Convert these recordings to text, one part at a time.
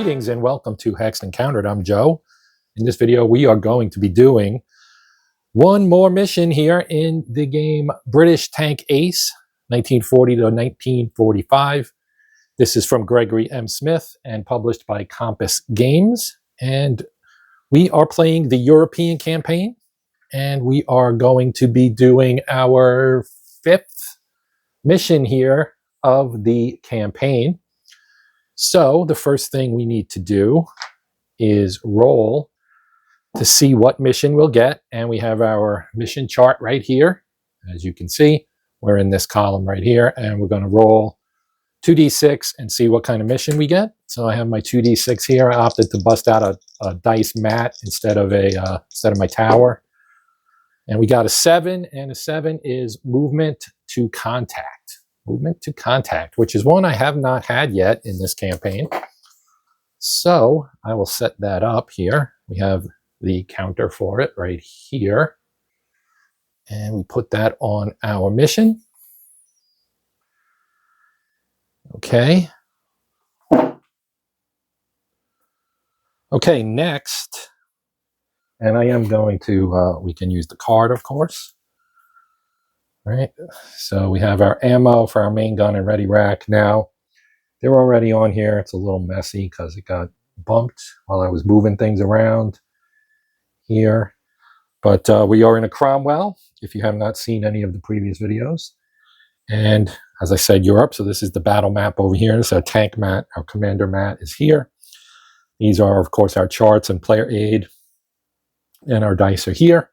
Greetings and welcome to Hexed Countered. I'm Joe. In this video, we are going to be doing one more mission here in the game British Tank Ace, 1940 to 1945. This is from Gregory M. Smith and published by Compass Games. And we are playing the European campaign. And we are going to be doing our 5th mission here of the campaign. So the first thing we need to do is roll to see what mission we'll get. And we have our mission chart right here. As you can see, we're in this column right here, and we're going to roll 2d6 and see what kind of mission we get. So I have my 2d6 here. I opted to bust out a dice mat instead of my tower. And we got a 7, and a 7 is movement to contact. Movement to contact, which is one I have not had yet in this campaign. So I will set that up here. We have the counter for it right here. And we put that on our mission. Okay. Okay, next. And I am going to, we can use the card, of course. Right, so we have our ammo for our main gun and ready rack. Now, they're already on here. It's a little messy because it got bumped while I was moving things around here. But we are in a Cromwell, if you have not seen any of the previous videos. And as I said, Europe. So this is the battle map over here. This is our tank mat. Our commander mat is here. These are, of course, our charts and player aid. And our dice are here.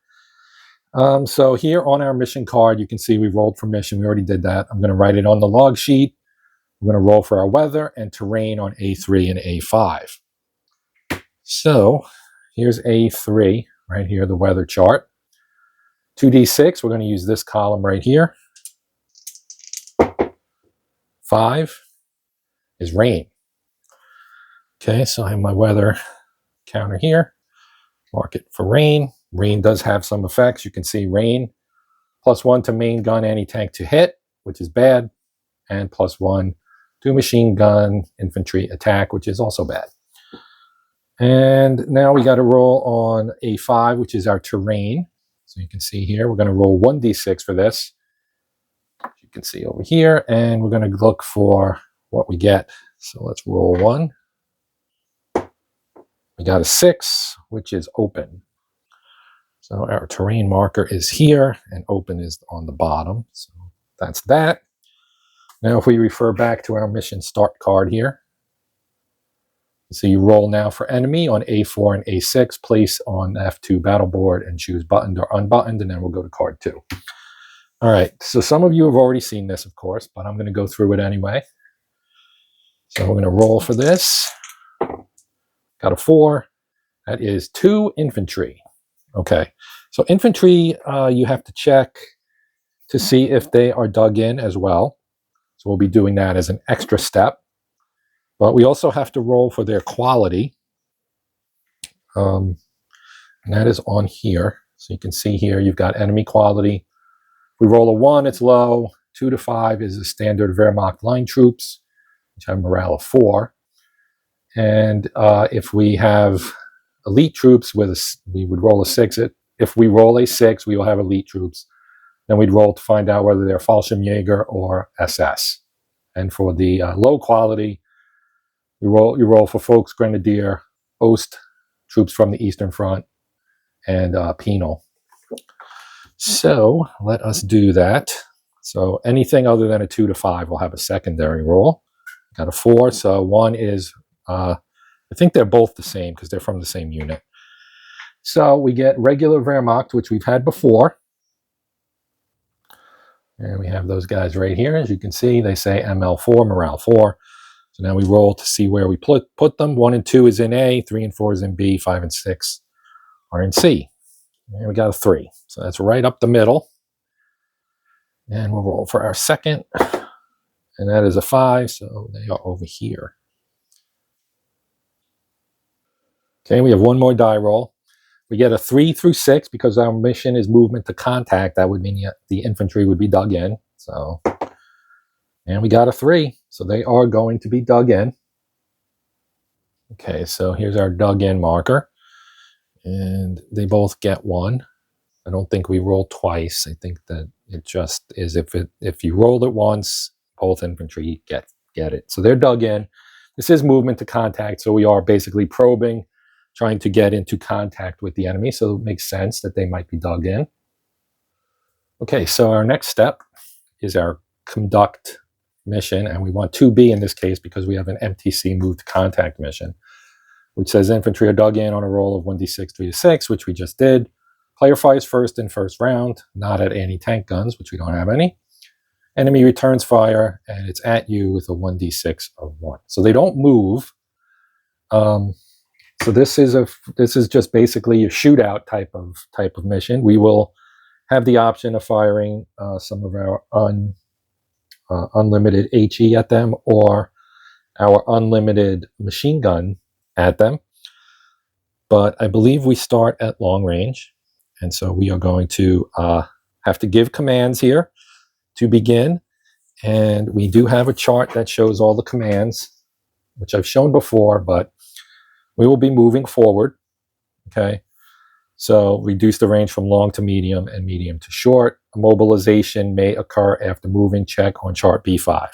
So here on our mission card, you can see we rolled for mission. We already did that. I'm going to write it on the log sheet. We're going to roll for our weather and terrain on A3 and A5. So here's A3 right here, the weather chart. 2d6, we're going to use this column right here. 5 is rain. Okay, so I have my weather counter here. Mark it for rain. Rain does have some effects. You can see rain, +1 to main gun anti-tank to hit, which is bad, and +1 to machine gun infantry attack, which is also bad. And now we got to roll on A5, which is our terrain. So you can see here, we're going to roll 1d6 for this. You can see over here, and we're going to look for what we get. So let's roll 1. We got a 6, which is open. So our terrain marker is here, and open is on the bottom. So that's that. Now if we refer back to our mission start card here. So you roll now for enemy on A4 and A6, place on F2 battle board and choose buttoned or unbuttoned, and then we'll go to card 2. All right, so some of you have already seen this, of course, but I'm going to go through it anyway. So we're going to roll for this. Got a 4. That is 2 infantry. Okay, so infantry, you have to check to see if they are dug in as well. So we'll be doing that as an extra step. But we also have to roll for their quality. And that is on here. So you can see here, you've got enemy quality. We roll a 1, it's low. 2 to 5 is the standard Wehrmacht line troops, which have morale of 4. And if we have elite troops, we would roll a 6. If we roll a 6, we will have elite troops. Then we'd roll to find out whether they're Fallschirmjäger or SS. And for the low quality, you roll for Volksgrenadier, Ost, troops from the Eastern Front, and penal. So let us do that. So anything other than a 2 to 5 will have a secondary roll. Got a 4, so 1 is... I think they're both the same because they're from the same unit. So we get regular Wehrmacht, which we've had before. And we have those guys right here. As you can see, they say ML4, morale 4. So now we roll to see where we put them. 1 and 2 is in A, 3 and 4 is in B, 5 and 6 are in C. And we got a 3. So that's right up the middle. And we'll roll for our second. And that is a 5, so they are over here. Okay, we have one more die roll. We get a 3 through 6 because our mission is movement to contact. That would mean the infantry would be dug in. So, and we got a 3. So they are going to be dug in. Okay, so here's our dug in marker, and they both get 1. I don't think we roll twice. I think that it just is if you roll it once, both infantry get it. So they're dug in. This is movement to contact, so we are basically probing, trying to get into contact with the enemy, so it makes sense that they might be dug in. Okay, so our next step is our conduct mission, and we want 2B in this case because we have an MTC move to contact mission, which says infantry are dug in on a roll of 1d6, 3-6, which we just did. Player fires first in first round, not at anti-tank guns, which we don't have any. Enemy returns fire, and it's at you with a 1d6 of 1. So they don't move. So this is just basically a shootout type of mission. We will have the option of firing some of our unlimited HE at them, or our unlimited machine gun at them. But I believe we start at long range, and so we are going to have to give commands here to begin. And we do have a chart that shows all the commands, which I've shown before, but we will be moving forward. Okay, so reduce the range from long to medium and medium to short. Mobilization may occur after moving. Check on chart B5.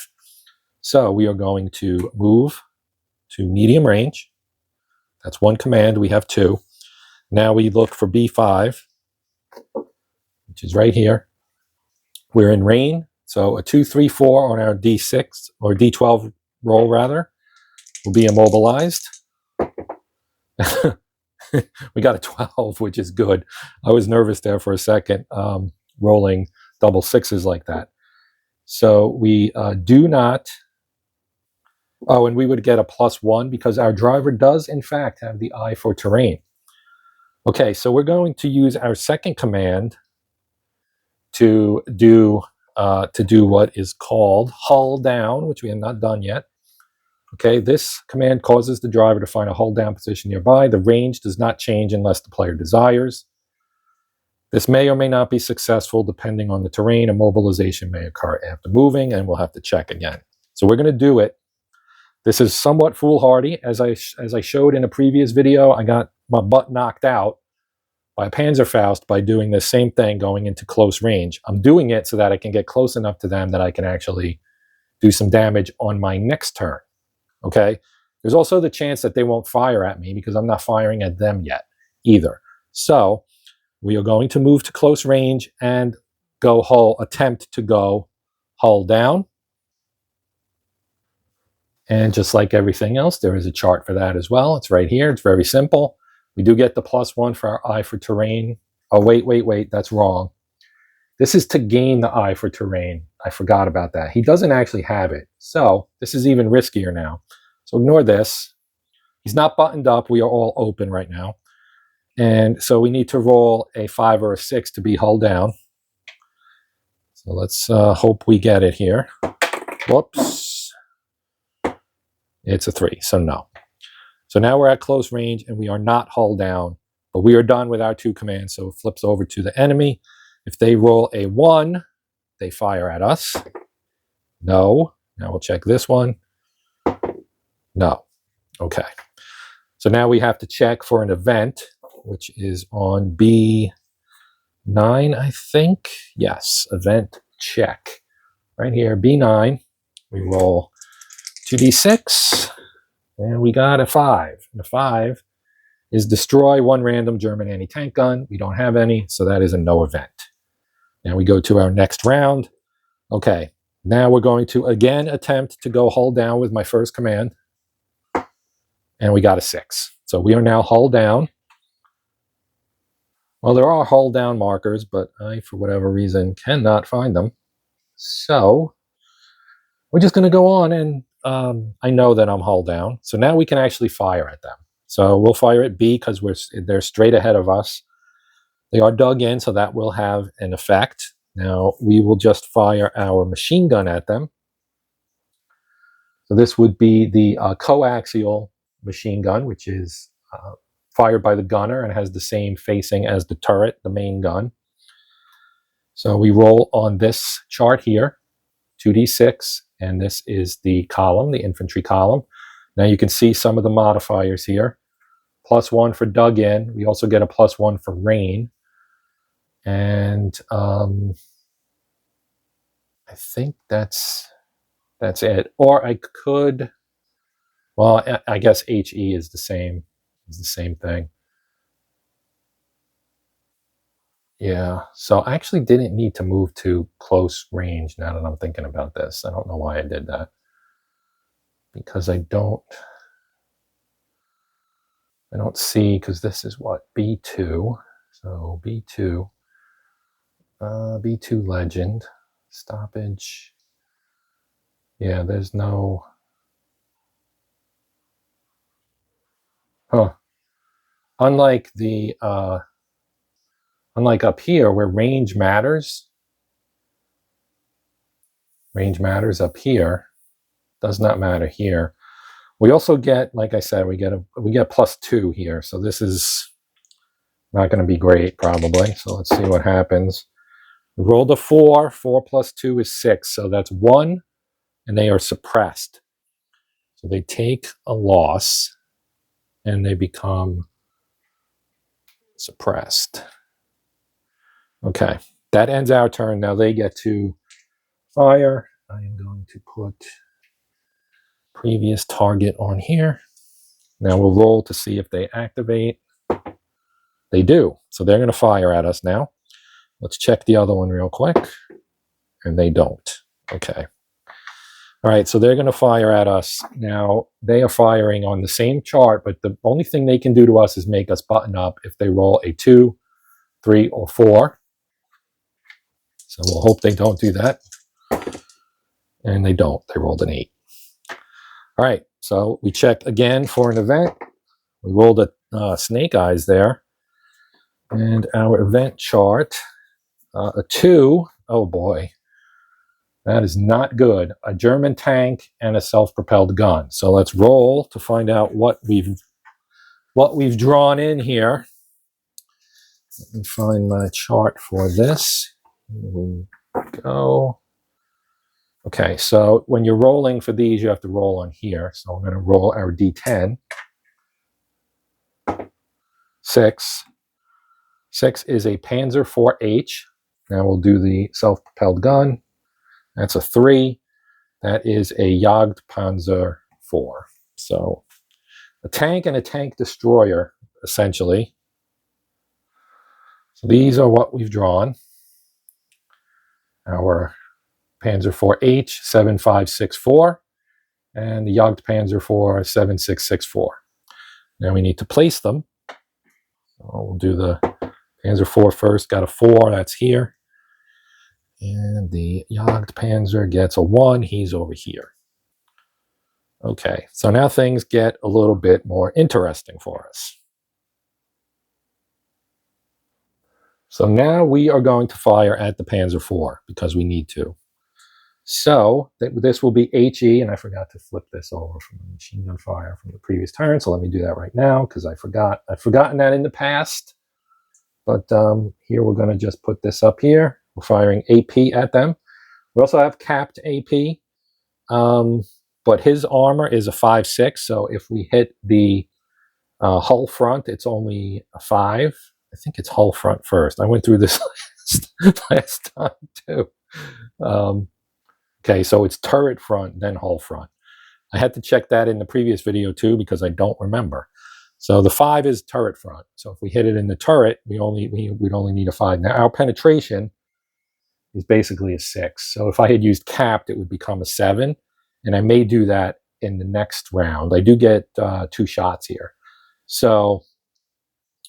So we are going to move to medium range. That's one command. We have 2. Now we look for B5, which is right here. We're in rain, so a 2, 3, 4 on our D6 or D12 roll rather will be immobilized. We got a 12, which is good. I was nervous there for a second, rolling double 6s like that. So we do not. Oh, and we would get a +1 because our driver does, in fact, have the eye for terrain. Okay, so we're going to use our second command to do what is called hull down, which we have not done yet. Okay, this command causes the driver to find a hull down position nearby. The range does not change unless the player desires. This may or may not be successful depending on the terrain. Immobilization may occur after moving, and we'll have to check again. So we're going to do it. This is somewhat foolhardy. As I showed in a previous video, I got my butt knocked out by a Panzerfaust by doing the same thing going into close range. I'm doing it so that I can get close enough to them that I can actually do some damage on my next turn. Okay? There's also the chance that they won't fire at me because I'm not firing at them yet either. So we are going to move to close range and attempt to go hull down. And just like everything else, there is a chart for that as well. It's right here. It's very simple. We do get the +1 for our eye for terrain. Oh, wait, that's wrong. This is to gain the eye for terrain. I forgot about that. He doesn't actually have it. So this is even riskier now. So ignore this. He's not buttoned up. We are all open right now. And so we need to roll a 5 or a 6 to be hull down. So let's hope we get it here. Whoops. It's a 3, so no. So now we're at close range, and we are not hull down, but we are done with our 2 commands, so it flips over to the enemy. If they roll a 1, they fire at us. No. Now we'll check this one. No. Okay. So now we have to check for an event, which is on B9, I think. Yes, event check. Right here, B9. We roll 2d6, and we got a 5. And a 5 is destroy 1 random German anti-tank gun. We don't have any, so that is a no event. Now we go to our next round. Okay, now we're going to again attempt to go hull down with my first command, and we got a 6. So we are now hull down. Well, there are hull down markers, but I, for whatever reason, cannot find them. So we're just going to go on, and I know that I'm hull down. So now we can actually fire at them. So we'll fire at B because they're straight ahead of us. They are dug in, so that will have an effect. Now we will just fire our machine gun at them. So this would be the coaxial machine gun, which is fired by the gunner and has the same facing as the turret, the main gun. So we roll on this chart here, 2d6, and this is the column, the infantry column. Now you can see some of the modifiers here. +1 for dug in. We also get a +1 for rain. And I think that's it. Or I could, well, I guess HE is the same thing. Yeah, so I actually didn't need to move to close range now that I'm thinking about this. I don't know why I did that. Because I don't see, because this is what, B2. So B2, B2 legend, stoppage. Yeah, there's no, unlike the, unlike up here where range matters up here, does not matter here. We also get, like I said, we get +2 here. So this is not going to be great probably. So let's see what happens. We rolled a 4. 4 + 2 is 6. So that's 1, and they are suppressed. So they take a loss and they become suppressed. Okay, that ends our turn. Now they get to fire. I am going to put previous target on here. Now we'll roll to see if they activate. They do. So they're going to fire at us now. Let's check the other one real quick. And they don't. Okay. All right, so they're going to fire at us. Now, they are firing on the same chart, but the only thing they can do to us is make us button up if they roll a 2, 3, or 4. So we'll hope they don't do that. And they don't. They rolled an 8. All right, so we checked again for an event. We rolled a snake eyes there. And our event chart, a 2. Oh, boy. That is not good. A German tank and a self-propelled gun. So let's roll to find out what we've drawn in here. Let me find my chart for this. Here we go. Okay, so when you're rolling for these, you have to roll on here. So I'm going to roll our D10. 6. 6 is a Panzer IV-H. Now we'll do the self-propelled gun. That's a 3. That is a Jagdpanzer IV. So a tank and a tank destroyer, essentially. So these are what we've drawn. Our Panzer IV-H 7564 and the Jagdpanzer IV 7664. Now we need to place them. So we'll do the Panzer IV first. Got a 4, that's here. And the Jagdpanzer gets a 1, he's over here. Okay, so now things get a little bit more interesting for us. So now we are going to fire at the Panzer IV because we need to. So this will be HE, and I forgot to flip this over from the machine gun fire from the previous turn. So let me do that right now because I forgot. I've forgotten that in the past. But here we're going to just put this up here. We're firing AP at them. We also have capped AP, but his armor is a 5.6. So if we hit the hull front, it's only a 5. I think it's hull front first. I went through this last time too. Okay, so it's turret front, then hull front. I had to check that in the previous video too because I don't remember. So the 5 is turret front. So if we hit it in the turret, we'd only need a 5. Now our penetration is basically a 6. So if I had used capped, it would become a 7. And I may do that in the next round. I do get 2 shots here. So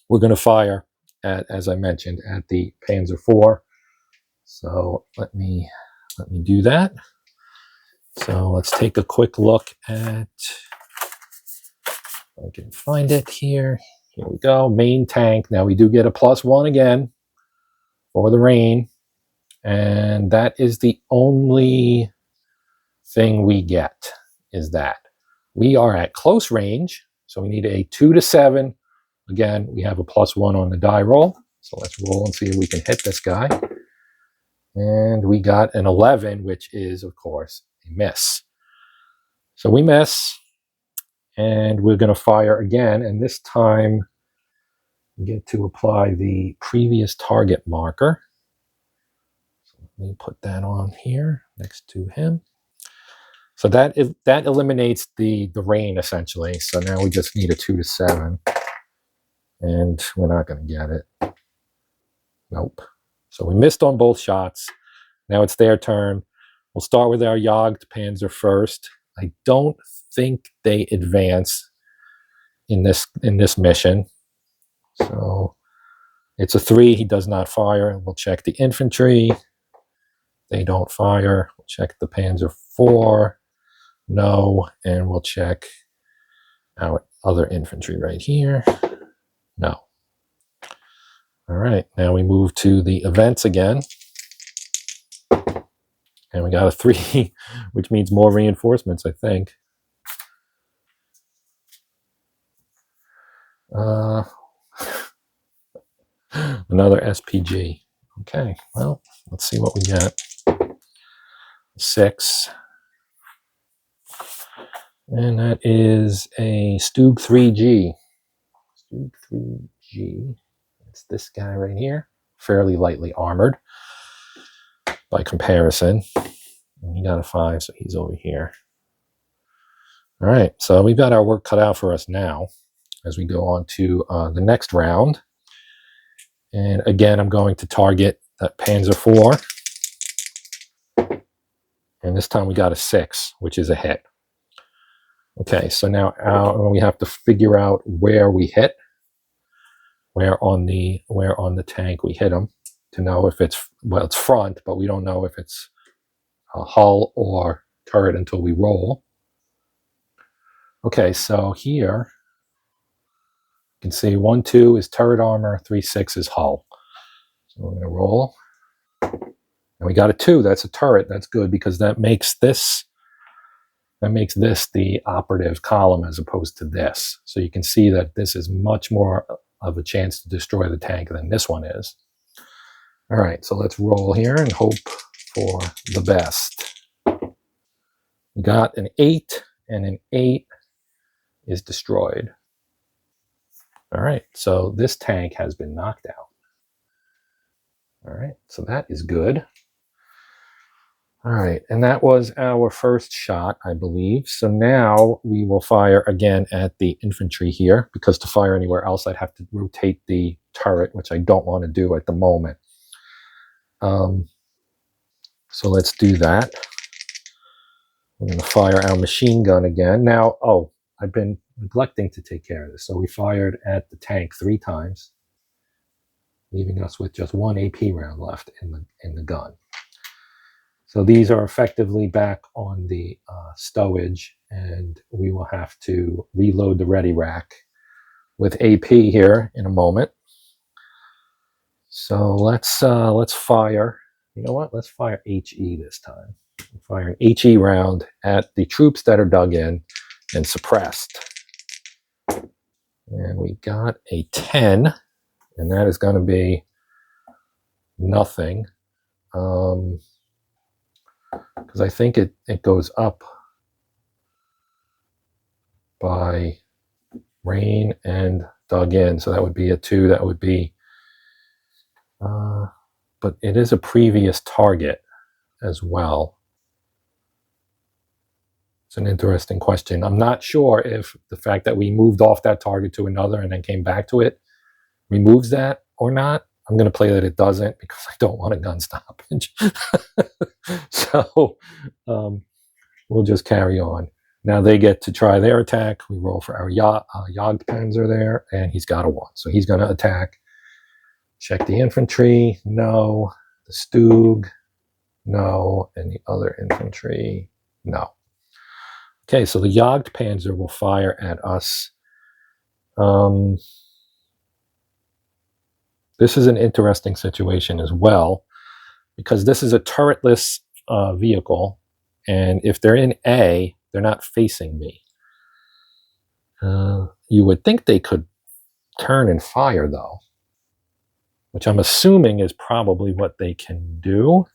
we're going to fire at, as I mentioned, at the Panzer IV. So let me do that. So let's take a quick look at, if I can find it here. Here we go, main tank. Now we do get a +1 again for the rain. And that is the only thing we get, is that. We are at close range, so we need a 2 to 7. Again, we have a +1 on the die roll. So let's roll and see if we can hit this guy. And we got an 11, which is, of course, a miss. So we miss. And we're going to fire again, and this time we get to apply the previous target marker. So let me put that on here next to him. So that eliminates the rain essentially. So now we just need a 2 to 7, and we're not going to get it. Nope. So we missed on both shots. Now it's their turn. We'll start with our Jagd Panzer first. I don't think they advance in this mission. So it's a 3. He does not fire. We'll check the infantry. They don't fire. We'll check the Panzer 4. No. And we'll check our other infantry right here. No. All right. Now we move to the events again. And we got a 3, which means more reinforcements, I think. Another SPG. Okay, well, let's see what we get. 6. And that is a Stug 3G. Stug 3G. It's this guy right here. Fairly lightly armored by comparison. And he got a 5, so he's over here. All right, so we've got our work cut out for us now as we go on to the next round. And again, I'm going to target that Panzer 4. And this time we got a 6, which is a hit. Okay, so now we have to figure out where we hit, where on the tank we hit them, to know if it's, well, it's front, but we don't know if it's a hull or turret until we roll. Okay, so here you can see 1, 2 is turret armor, 3, 6 is hull. So we're going to roll. And we got a 2. That's a turret. That's good because that makes this the operative column as opposed to this. So you can see that this is much more of a chance to destroy the tank than this one is. All right, so let's roll here and hope for the best. We got an 8, and an 8 is destroyed. All right, so this tank has been knocked out. All right, so that is good. All right, and that was our first shot, I believe. So now we will fire again at the infantry here, because to fire anywhere else, I'd have to rotate the turret, which I don't want to do at the moment. So let's do that. We're going to fire our machine gun again. Now, oh, I've been neglecting to take care of this. So we fired at the tank 3 times, leaving us with just 1 AP round left in the gun. So these are effectively back on the stowage, and we will have to reload the ready rack with AP here in a moment. So let's fire. You know what? Let's fire HE this time. Fire an HE round at the troops that are dug in and suppressed. And we got a 10, and that is going to be nothing. Because I think it goes up by rain and dug in. So that would be a 2. That would be, but it is a previous target as well. It's an interesting question. I'm not sure if the fact that we moved off that target to another and then came back to it removes that or not. I'm going to play that it doesn't because I don't want a gun stoppage. So we'll just carry on. Now they get to try their attack. We roll for our Jagd Panzer there, and he's got a 1. So he's going to attack. Check the infantry. No. The Stug. No. And the other infantry. No. Okay, so the Jagd Panzer will fire at us. This is an interesting situation as well, because this is a turretless vehicle, and if they're in A, they're not facing me. You would think they could turn and fire, though, which I'm assuming is probably what they can do.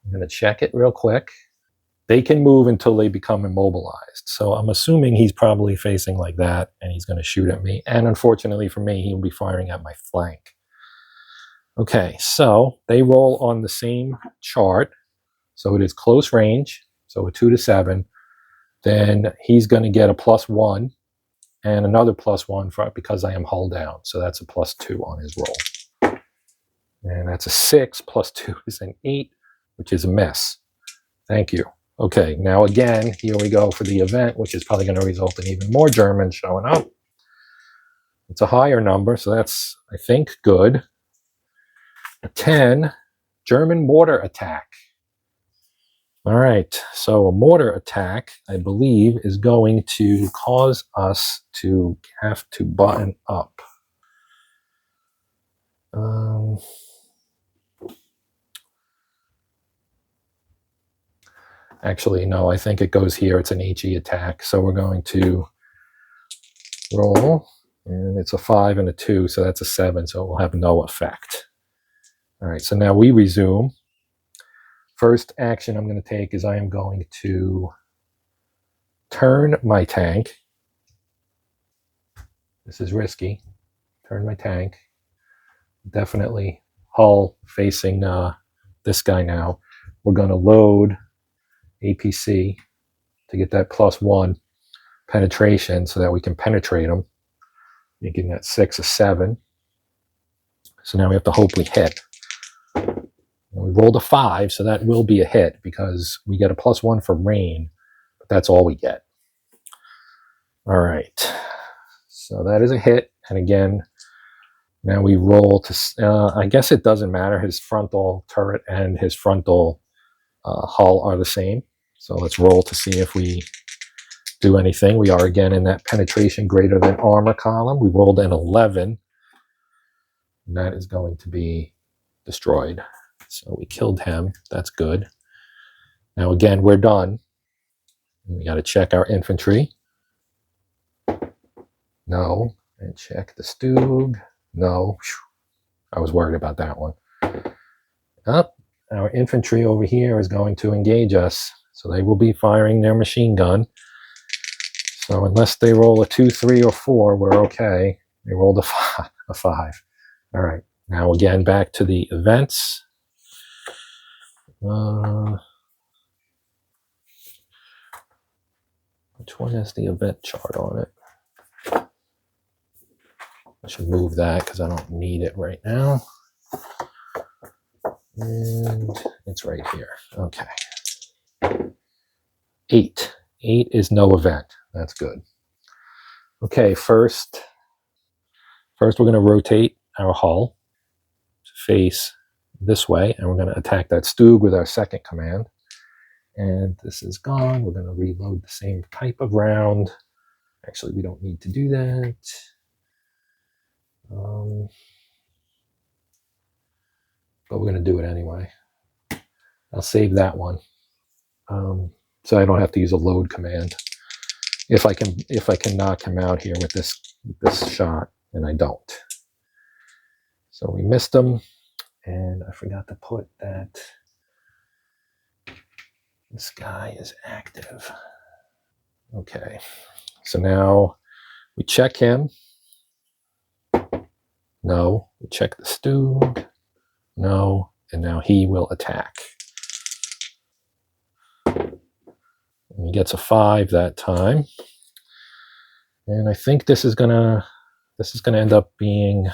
I'm going to check it real quick. they can move until they become immobilized. So I'm assuming he's probably facing like that, and he's going to shoot at me. And unfortunately for me, he'll be firing at my flank. Okay, so they roll on the same chart. So it is close range, so a 2 to 7. Then he's going to get a +1 and another +1 because I am hull down. So that's a +2 on his roll. And that's a 6, +2 is an 8, which is a miss. Thank you. Okay, now again, here we go for the event, which is probably going to result in even more Germans showing up. It's a higher number, so that's, I think, good. A 10, German mortar attack. All right, so a mortar attack, I believe, is going to cause us to have to button up. Actually, no, I think it goes here. It's an HE attack. So we're going to roll, and it's a 5 and a 2, so that's a 7, so it will have no effect. All right, so now we resume. First action I'm going to take is I am going to turn my tank. This is risky. Turn my tank. Definitely hull facing this guy now. We're going to load APC to get that +1 penetration so that we can penetrate them, making that 6 a 7. So now we have to hope we hit. We rolled a 5, so that will be a hit because we get a +1 for rain, but that's all we get. All right, so that is a hit. And again, now we roll to, I guess it doesn't matter. His frontal turret and his frontal hull are the same. So let's roll to see if we do anything. We are again in that penetration greater than armor column. We rolled an 11. And that is going to be destroyed. So we killed him. That's good. Now again, we're done. We got to check our infantry. No. And check the Stug. No. I was worried about that one. Up. Our infantry over here is going to engage us. So they will be firing their machine gun. So unless they roll a 2, 3, or 4, we're okay. They rolled a 5. All right. Now again, back to the events. Which one has the event chart on it? I should move that because I don't need it right now. And it's right here. Okay. 8. 8 is no event. That's good. Okay, first we're going to rotate our hull to face this way, and we're going to attack that Stug with our second command. And this is gone. We're going to reload the same type of round. Actually, we don't need to do that. But we're going to do it anyway. I'll save that one. So I don't have to use a load command. If I can knock him out here with this shot, and I don't. So we missed him, and I forgot to put that this guy is active. Okay, so now we check him. No. We check the Stug. No. And now he will attack. And he gets a 5 that time. And I think this is gonna end up being,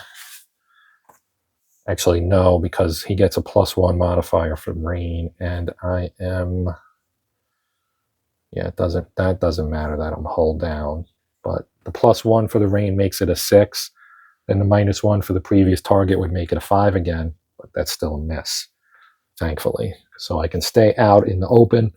actually no, because he gets a +1 modifier from rain, and I am, yeah, that doesn't matter that I'm hull down, but the +1 for the rain makes it a 6, and the -1 for the previous target would make it a 5 again, but that's still a miss, thankfully. So I can stay out in the open.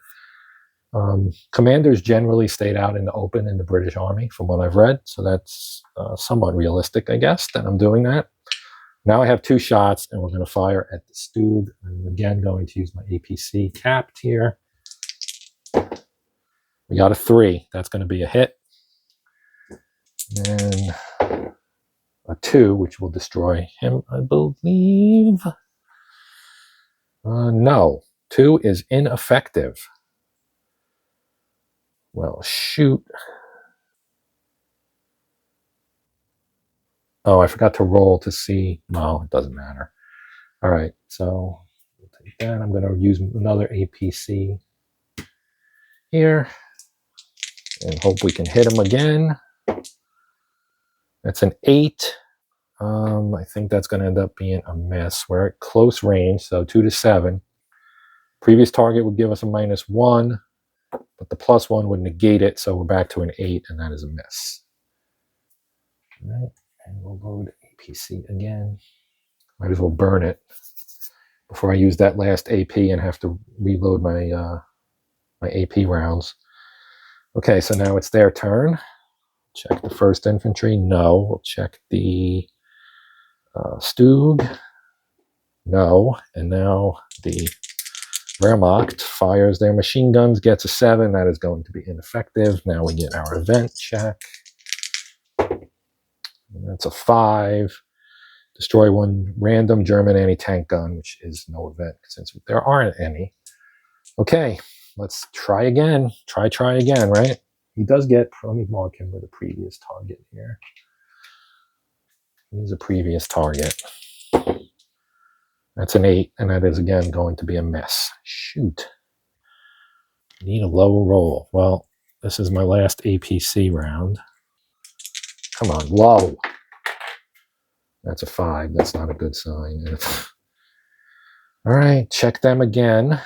Commanders generally stayed out in the open in the British Army, from what I've read, so that's somewhat realistic, I guess, that I'm doing that. Now I have 2 shots, and we're going to fire at the Stug. I'm again going to use my APC capped here. We got a 3. That's going to be a hit. And a 2, which will destroy him, I believe. No. 2 is ineffective. Well, shoot. Oh, I forgot to roll to see. No, it doesn't matter. All right, so we'll take that. I'm going to use another APC here and hope we can hit him again. That's an 8. I think that's going to end up being a miss. We're at close range, so 2 to 7. Previous target would give us a -1, but the +1 would negate it, so we're back to an 8, and that is a miss. All right, and we'll load APC again. Might as well burn it before I use that last AP and have to reload my my AP rounds. Okay, so now it's their turn. Check the 1st infantry. No. We'll check the Stug. No. And now the Wehrmacht fires their machine guns, gets a 7. That is going to be ineffective. Now we get our event check. And that's a 5. Destroy 1 random German anti-tank gun, which is no event since there aren't any. Okay, let's try again. Try again, right? He does get, let me mark him with a previous target here. He's a previous target. That's an 8, and that is again going to be a miss. Shoot. Need a low roll. Well, this is my last APC round. Come on, low. That's a 5. That's not a good sign. All right, check them again.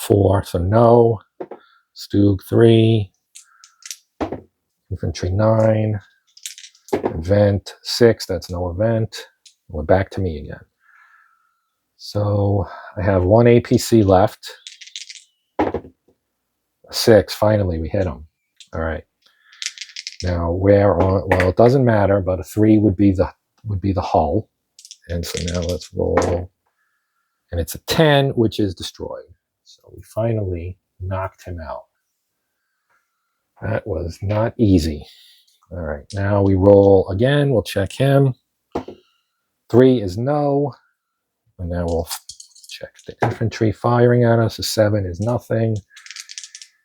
4, so no. Stug 3. Infantry 9. Event 6, that's no event. We're back to me again. So I have 1 APC left. 6, finally we hit them. All right. Now where on, well, it doesn't matter, but a 3 would be the hull. And so now let's roll. And it's a 10, which is destroyed. So we finally knocked him out. That was not easy. All right, now we roll again. We'll check him. 3 is no. And now we'll check the infantry firing at us. A 7 is nothing.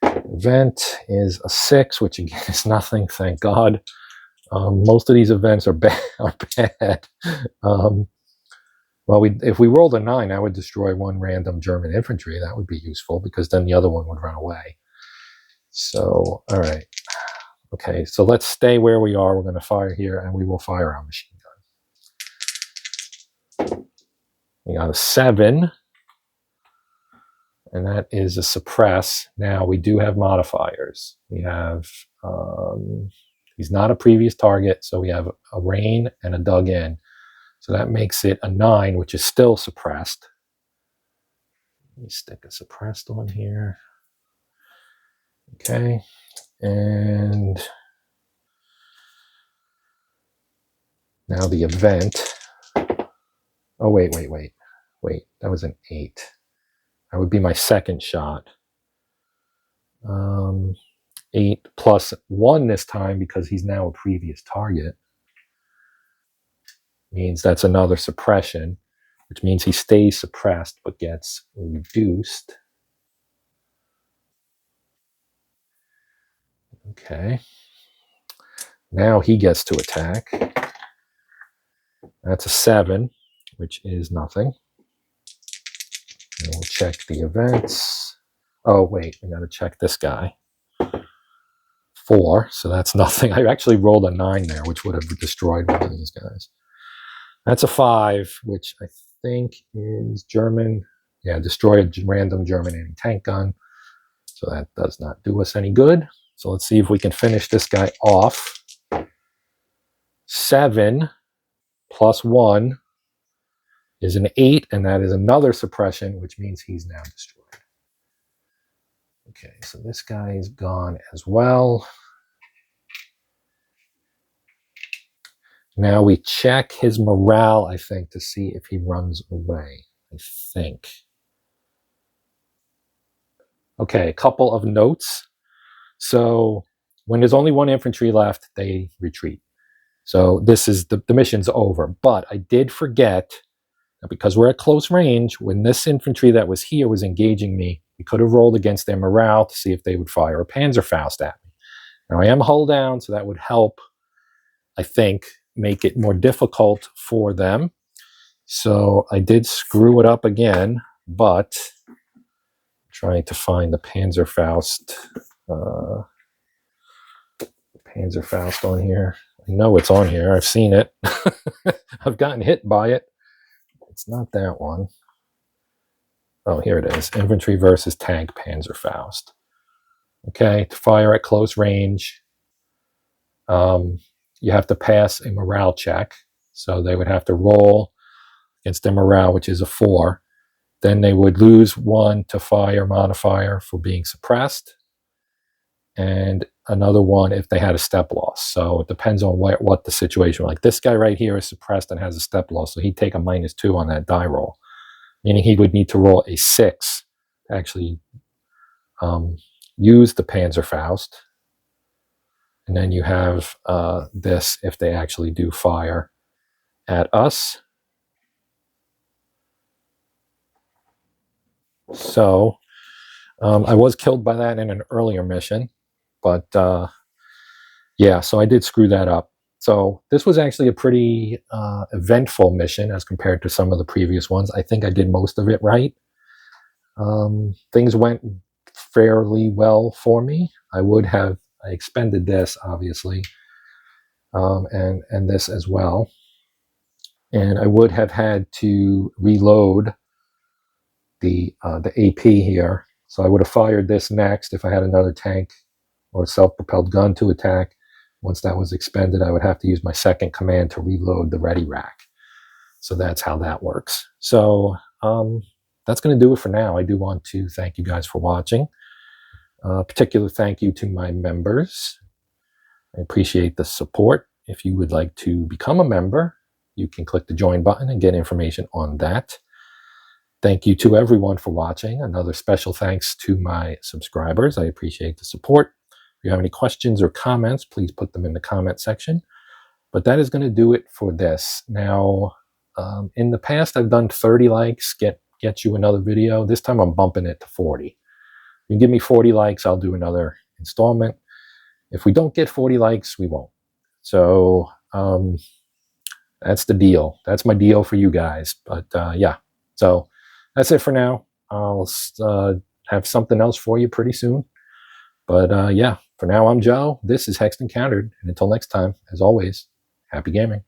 Event is a 6, which again is nothing, thank God. Most of these events are bad. Well, if we rolled a 9, that would destroy 1 random German infantry. That would be useful because then the other one would run away. So, all right. Okay, so let's stay where we are. We're going to fire here, and we will fire our machine gun. We got a 7, and that is a suppress. Now, we do have modifiers. We have, he's not a previous target, so we have a rain and a dug in. So that makes it a 9, which is still suppressed. Let me stick a suppressed one here. Okay, and now the event. Oh, wait. That was an 8. That would be my second shot. 8 plus 1 this time because he's now a previous target. Means that's another suppression, which means he stays suppressed but gets reduced. Okay. Now he gets to attack. That's a 7, which is nothing. And we'll check the events. Oh, wait, we got to check this guy. 4, so that's nothing. I actually rolled a 9 there, which would have destroyed one of these guys. That's a 5, which I think is German. Yeah, destroy a random German anti-tank gun. So that does not do us any good. So let's see if we can finish this guy off. 7 plus 1 is an 8, and that is another suppression, which means he's now destroyed. Okay, so this guy is gone as well. Now we check his morale, I think, to see if he runs away. I think. Okay, a couple of notes. So when there's only 1 infantry left, they retreat. So this is the mission's over. But I did forget, because we're at close range, when this infantry that was here was engaging me, we could have rolled against their morale to see if they would fire a Panzerfaust at me. Now I am hull down, so that would help, I think, make it more difficult for them. So I did screw it up again, but I'm trying to find the Panzerfaust. Panzerfaust on here. I know it's on here. I've seen it. I've gotten hit by it. It's not that one. Oh, here it is. Infantry versus tank Panzerfaust. Okay, to fire at close range, you have to pass a morale check. So they would have to roll against their morale, which is a 4. Then they would lose 1 to fire modifier for being suppressed, and another 1 if they had a step loss. So it depends on what the situation. Like this guy right here is suppressed and has a step loss, so he'd take a -2 on that die roll, meaning he would need to roll a 6 to actually use the Panzerfaust. And then you have this if they actually do fire at us. So I was killed by that in an earlier mission, but yeah, so I did screw that up. So this was actually a pretty eventful mission as compared to some of the previous ones. I think I did most of it right. Things went fairly well for me. I expended this, obviously, and this as well. And I would have had to reload the AP here. So I would have fired this next if I had another tank or self-propelled gun to attack. Once that was expended, I would have to use my second command to reload the ready rack. So that's how that works. So that's going to do it for now. I do want to thank you guys for watching. Particular thank you to my members. I appreciate the support. If you would like to become a member, you can click the join button and get information on that. Thank you to everyone for watching. Another special thanks to my subscribers. I appreciate the support. If you have any questions or comments, please put them in the comment section. But that is going to do it for this. Now, in the past, I've done 30 likes, get you another video. This time I'm bumping it to 40. If you give me 40 likes, I'll do another installment. If we don't get 40 likes, we won't. So that's the deal. That's my deal for you guys. But yeah, so that's it for now. I'll have something else for you pretty soon. But yeah, for now, I'm Joe. This is Hexed Countered. And until next time, as always, happy gaming.